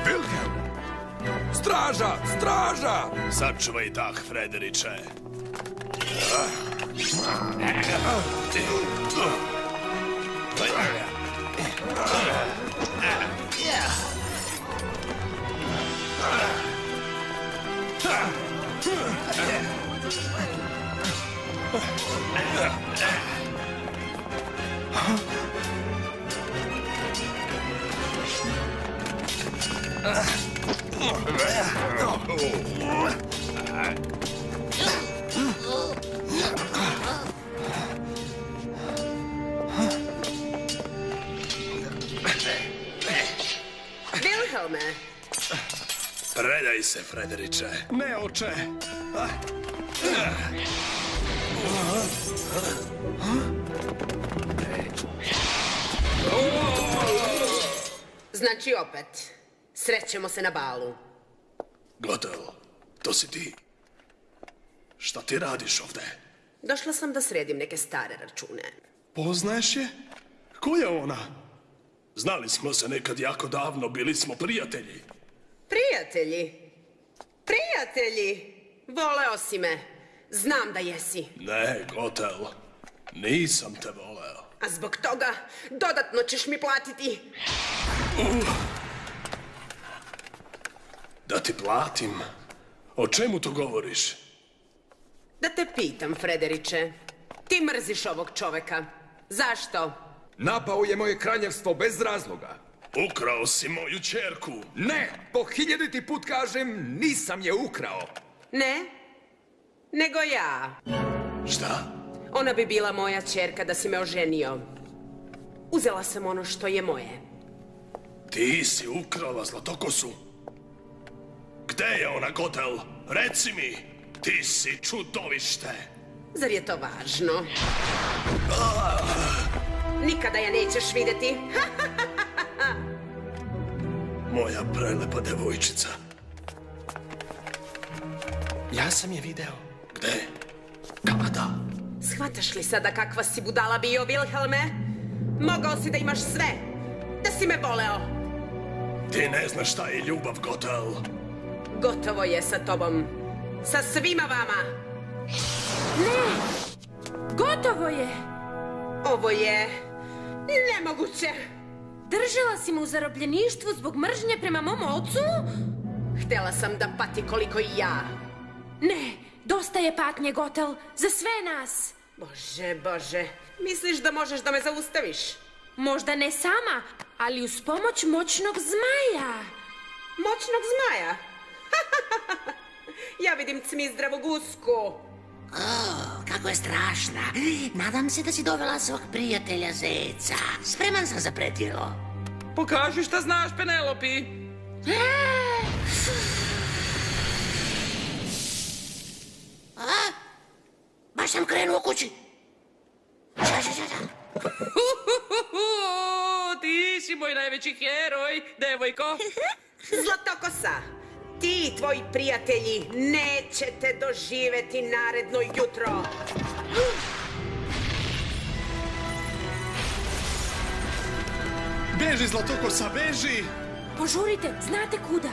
Wilhelm! Straža! Straža! Sačuvaj dah, Frederiče. Wilhelme! Predaj se, Frederiče. Ne, oče! Znači opet, srećemo se na balu. Gotovo. To si ti. Šta ti radiš ovde? Došla sam da sredim neke stare račune. Poznaješ je? Ko je ona? Znali smo se nekad jako davno, bili smo prijatelji. Prijatelji? Prijatelji? Voleo si me. Znam da jesi. Ne, Gotel. Nisam te voleo. A zbog toga dodatno ćeš mi platiti. Da ti platim? O čemu tu govoriš? Da te pitam, Frederiče. Ti mrziš ovog čoveka. Zašto? Napao je moje kraljevstvo bez razloga. Ukrao si moju ćerku. Ne, po 1000. put kažem, nisam je ukrao. Ne? Nego ja. Šta? Ona bi bila moja ćerka da si me oženio. Uzela sam ono što je moje. Ti si ukrala Zlatokosu. Gde je ona, Gotel? Reci mi. Ti si čudovište. Zar je to važno? Nikada je nećeš vidjeti. Moja prelepa devojčica. Ja sam je video. Gde? Kada? Shvataš li sada kakva si budala bio, Wilhelme? Mogao si da imaš sve. Da si me voleo. Ti ne znaš šta je ljubav, Gotel. Gotovo je sa tobom. Sa svima vama. Ne! Gotovo je! Ovo je nemoguće. Držala si me u zarobljeništvu zbog mržnje prema mom ocu? Htjela sam da pati koliko i ja. Ne, dosta je patnje, Gotel, za sve nas. Bože, Bože, misliš da možeš da me zaustaviš? Možda ne sama, ali uz pomoć moćnog zmaja. Moćnog zmaja? Ja vidim cmizdravu gusku. Kako je strašna. Nadam se da si dovela svog prijatelja Zeca. Spreman sam za pretjelo. Pokaži šta znaš, Penelopi. Baš sam krenuo kući. Ti si moj najveći heroj, devojko. Zlatokosa, ti i tvoji prijatelji nećete doživeti naredno jutro. Beži, Zlatokosa, beži! Požurite, znate kuda.